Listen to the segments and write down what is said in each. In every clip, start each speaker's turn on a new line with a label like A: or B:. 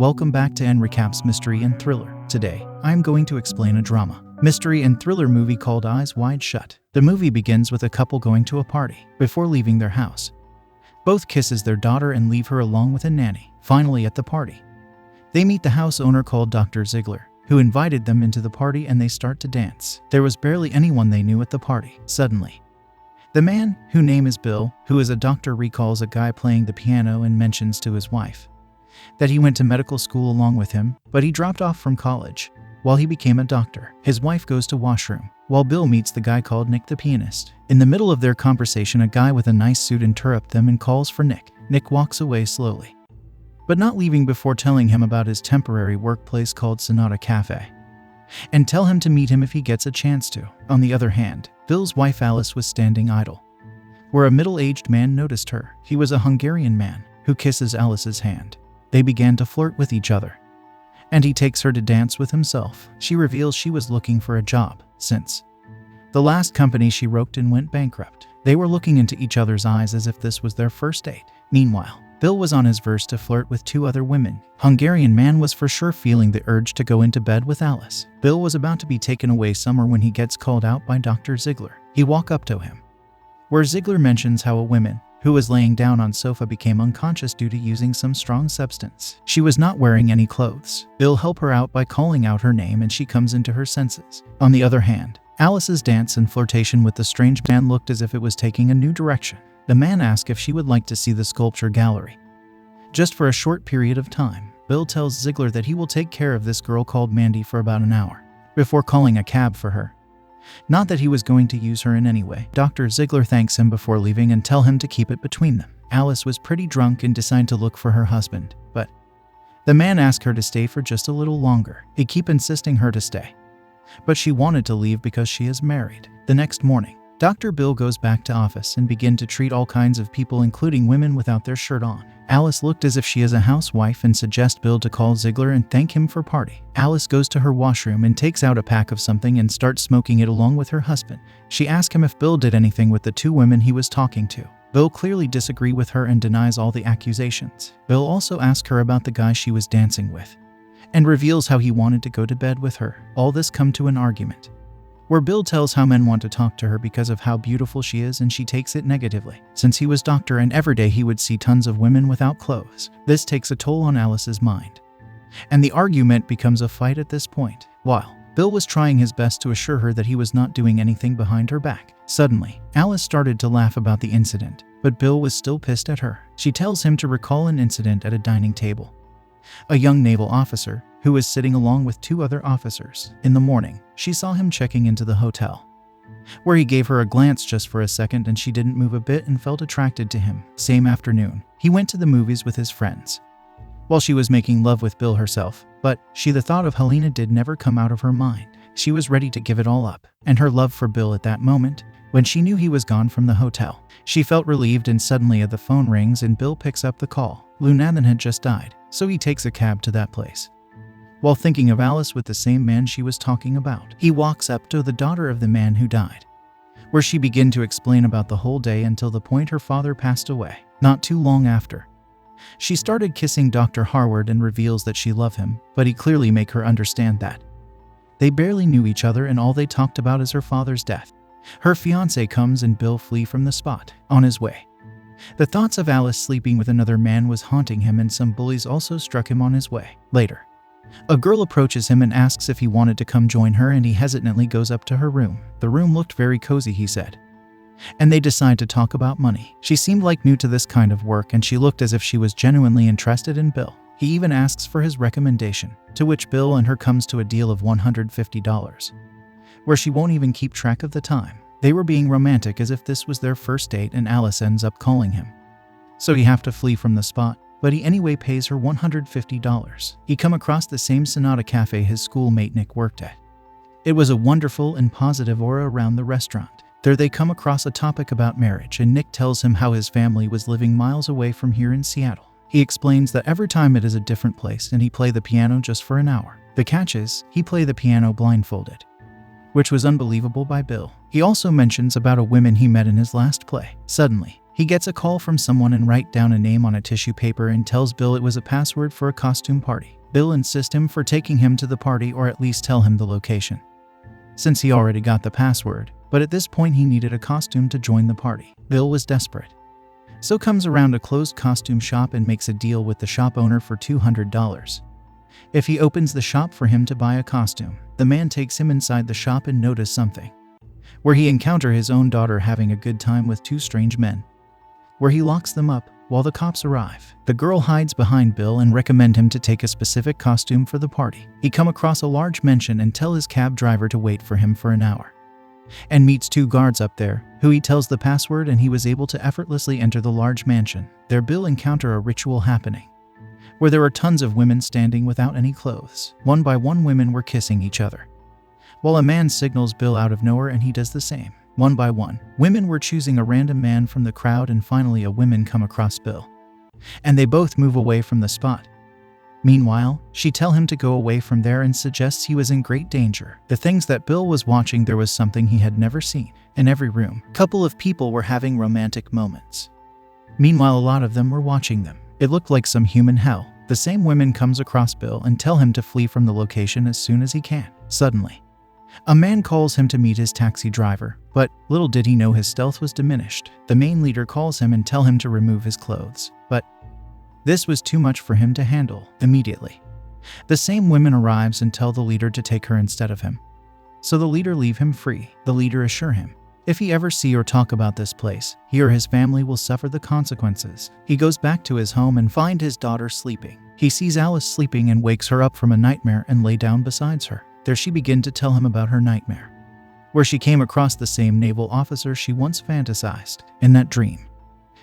A: Welcome back to Recaps Mystery and Thriller. Today, I am going to explain a drama, mystery and thriller movie called Eyes Wide Shut. The movie begins with a couple going to a party. Before leaving their house, both kisses their daughter and leave her along with a nanny. Finally, at the party, they meet the house owner called Dr. Ziegler, who invited them into the party, and they start to dance. There was barely anyone they knew at the party. Suddenly, the man, whose name is Bill, who is a doctor, recalls a guy playing the piano and mentions to his wife that he went to medical school along with him, but he dropped off from college while he became a doctor. His wife goes to washroom, while Bill meets the guy called Nick the pianist. In the middle of their conversation, a guy with a nice suit interrupts them and calls for Nick. Nick walks away slowly, but not leaving before telling him about his temporary workplace called Sonata Cafe, and tell him to meet him if he gets a chance to. On the other hand, Bill's wife Alice was standing idle, where a middle-aged man noticed her. He was a Hungarian man who kisses Alice's hand. They began to flirt with each other, and he takes her to dance with himself. She reveals she was looking for a job, since the last company she worked in went bankrupt. They were looking into each other's eyes as if this was their first date. Meanwhile, Bill was on his verge to flirt with two other women. Hungarian man was for sure feeling the urge to go into bed with Alice. Bill was about to be taken away somewhere when he gets called out by Dr. Ziegler. He walks up to him, where Ziegler mentions how a woman who was laying down on sofa became unconscious due to using some strong substance. She was not wearing any clothes. Bill helped her out by calling out her name, and she comes into her senses. On the other hand, Alice's dance and flirtation with the strange man looked as if it was taking a new direction. The man asked if she would like to see the sculpture gallery, just for a short period of time. Bill tells Ziegler that he will take care of this girl called Mandy for about an hour, before calling a cab for her. Not that he was going to use her in any way. Dr. Ziegler thanks him before leaving and tell him to keep it between them. Alice was pretty drunk and decided to look for her husband, but the man asked her to stay for just a little longer. He kept insisting her to stay, but she wanted to leave because she is married. The next morning, Dr. Bill goes back to office and begin to treat all kinds of people, including women without their shirt on. Alice looked as if she is a housewife and suggests Bill to call Ziegler and thank him for party. Alice goes to her washroom and takes out a pack of something and starts smoking it along with her husband. She asks him if Bill did anything with the two women he was talking to. Bill clearly disagrees with her and denies all the accusations. Bill also asks her about the guy she was dancing with and reveals how he wanted to go to bed with her. All this come to an argument, where Bill tells how men want to talk to her because of how beautiful she is, and she takes it negatively, since he was doctor and every day he would see tons of women without clothes. This takes a toll on Alice's mind, and the argument becomes a fight at this point. While Bill was trying his best to assure her that he was not doing anything behind her back, suddenly, Alice started to laugh about the incident, but Bill was still pissed at her. She tells him to recall an incident at a dining table. A young naval officer who was sitting along with two other officers. In the morning, she saw him checking into the hotel, where he gave her a glance just for a second, and she didn't move a bit and felt attracted to him. Same afternoon, he went to the movies with his friends, while she was making love with Bill herself, but the thought of Helena did never come out of her mind. She was ready to give it all up, and her love for Bill at that moment, when she knew he was gone from the hotel. She felt relieved, and suddenly the phone rings and Bill picks up the call. Lunathan had just died, so he takes a cab to that place. While thinking of Alice with the same man she was talking about, he walks up to the daughter of the man who died, where she began to explain about the whole day until the point her father passed away. Not too long after, she started kissing Dr. Harward and reveals that she loved him, but he clearly make her understand that they barely knew each other and all they talked about is her father's death. Her fiancé comes and Bill flee from the spot. On his way, the thoughts of Alice sleeping with another man was haunting him, and some bullies also struck him on his way. Later, a girl approaches him and asks if he wanted to come join her, and he hesitantly goes up to her room. The room looked very cozy, he said, and they decide to talk about money. She seemed like new to this kind of work, and she looked as if she was genuinely interested in Bill. He even asks for his recommendation, to which Bill and her comes to a deal of $150, where she won't even keep track of the time. They were being romantic as if this was their first date, and Alice ends up calling him, so he have to flee from the spot, but he anyway pays her $150. He come across the same Sonata Cafe his schoolmate Nick worked at. It was a wonderful and positive aura around the restaurant. There they come across a topic about marriage, and Nick tells him how his family was living miles away from here in Seattle. He explains that every time it is a different place, and he play the piano just for an hour. The catch is, he play the piano blindfolded, which was unbelievable by Bill. He also mentions about a woman he met in his last play. Suddenly, he He gets a call from someone and writes down a name on a tissue paper and tells Bill it was a password for a costume party. Bill insists him for taking him to the party, or at least tell him the location, since he already got the password, but at this point he needed a costume to join the party. Bill was desperate, so comes around a closed costume shop and makes a deal with the shop owner for $200. If he opens the shop for him to buy a costume, the man takes him inside the shop and notices something, where he encounters his own daughter having a good time with two strange men, where he locks them up while the cops arrive. The girl hides behind Bill and recommend him to take a specific costume for the party. He come across a large mansion and tell his cab driver to wait for him for an hour, and meets two guards up there, who he tells the password, and he was able to effortlessly enter the large mansion. There Bill encounter a ritual happening, where there are tons of women standing without any clothes. One by one women were kissing each other, while a man signals Bill out of nowhere and he does the same. One by one, women were choosing a random man from the crowd, and finally a woman come across Bill, and they both move away from the spot. Meanwhile, she tells him to go away from there and suggests he was in great danger. The things that Bill was watching, there was something he had never seen. In every room, a couple of people were having romantic moments. Meanwhile, a lot of them were watching them. It looked like some human hell. The same women comes across Bill and tell him to flee from the location as soon as he can. Suddenly, a man calls him to meet his taxi driver, but little did he know his stealth was diminished. The main leader calls him and tells him to remove his clothes, but this was too much for him to handle. Immediately, the same women arrives and tell the leader to take her instead of him, so the leader leave him free. The leader assure him if he ever see or talk about this place, he or his family will suffer the consequences. He goes back to his home and find his daughter sleeping. He sees Alice sleeping and wakes her up from a nightmare and lay down beside her. There she begins to tell him about her nightmare, where she came across the same naval officer she once fantasized. In that dream,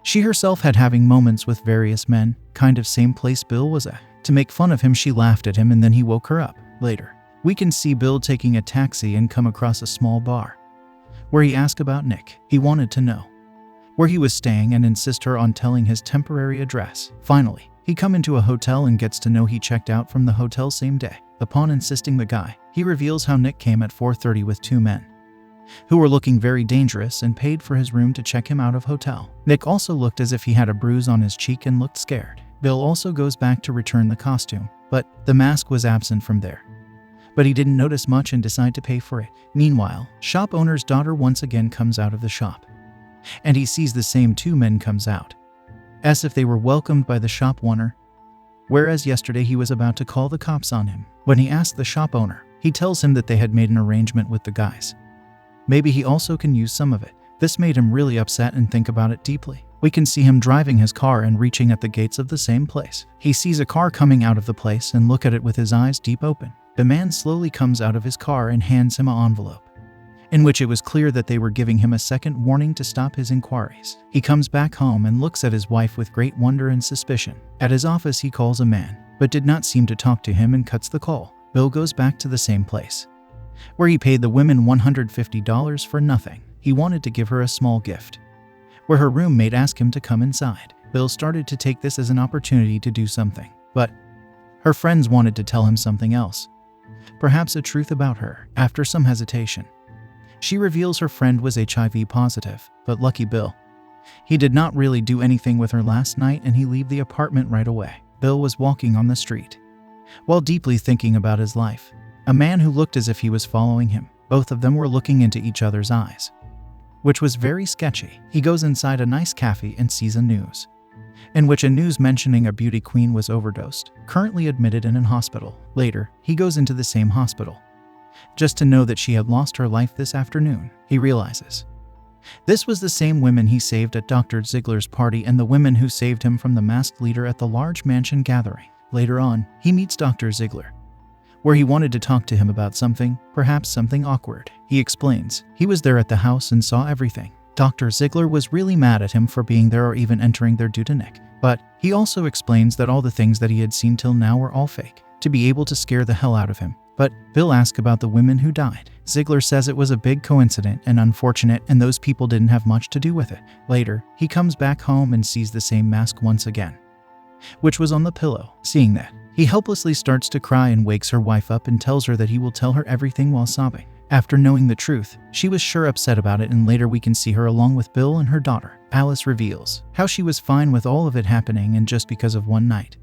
A: she herself had having moments with various men, kind of same place Bill was at. To make fun of him, she laughed at him and then he woke her up. Later, we can see Bill taking a taxi and come across a small bar, where he asked about Nick. He wanted to know where he was staying and insist her on telling his temporary address. Finally, he come into a hotel and gets to know he checked out from the hotel same day. Upon insisting the guy, he reveals how Nick came at 4:30 with two men, who were looking very dangerous, and paid for his room to check him out of hotel. Nick also looked as if he had a bruise on his cheek and looked scared. Bill also goes back to return the costume, but the mask was absent from there. But he didn't notice much and decide to pay for it. Meanwhile, shop owner's daughter once again comes out of the shop, and he sees the same two men comes out, as if they were welcomed by the shop owner, whereas yesterday he was about to call the cops on him. When he asks the shop owner, he tells him that they had made an arrangement with the guys. Maybe he also can use some of it. This made him really upset and think about it deeply. We can see him driving his car and reaching at the gates of the same place. He sees a car coming out of the place and look at it with his eyes deep open. The man slowly comes out of his car and hands him an envelope, in which it was clear that they were giving him a second warning to stop his inquiries. He comes back home and looks at his wife with great wonder and suspicion. At his office he calls a man, but did not seem to talk to him and cuts the call. Bill goes back to the same place, where he paid the women $150 for nothing. He wanted to give her a small gift, where her roommate asked him to come inside. Bill started to take this as an opportunity to do something, but her friends wanted to tell him something else, perhaps a truth about her. After some hesitation, she reveals her friend was HIV positive, but lucky Bill, he did not really do anything with her last night and he left the apartment right away. Bill was walking on the street, while deeply thinking about his life. A man who looked as if he was following him. Both of them were looking into each other's eyes, which was very sketchy. He goes inside a nice cafe and sees a news, in which a news mentioning a beauty queen was overdosed, currently admitted in an hospital. Later, he goes into the same hospital, just to know that she had lost her life this afternoon. He realizes this was the same women he saved at Dr. Ziegler's party and the women who saved him from the masked leader at the large mansion gathering. Later on, he meets Dr. Ziegler, where he wanted to talk to him about something, perhaps something awkward. He explains he was there at the house and saw everything. Dr. Ziegler was really mad at him for being there or even entering there due to Nick, but he also explains that all the things that he had seen till now were all fake, to be able to scare the hell out of him. But Bill asks about the women who died. Ziegler says it was a big coincidence and unfortunate and those people didn't have much to do with it. Later, he comes back home and sees the same mask once again, which was on the pillow. Seeing that, he helplessly starts to cry and wakes her wife up and tells her that he will tell her everything while sobbing. After knowing the truth, she was sure upset about it, and later we can see her along with Bill and her daughter. Alice reveals how she was fine with all of it happening and just because of one night,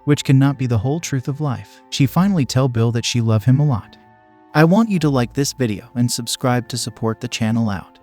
A: which cannot be the whole truth of life. She finally tells Bill that she loves him a lot. I want you to like this video and subscribe to support the channel out.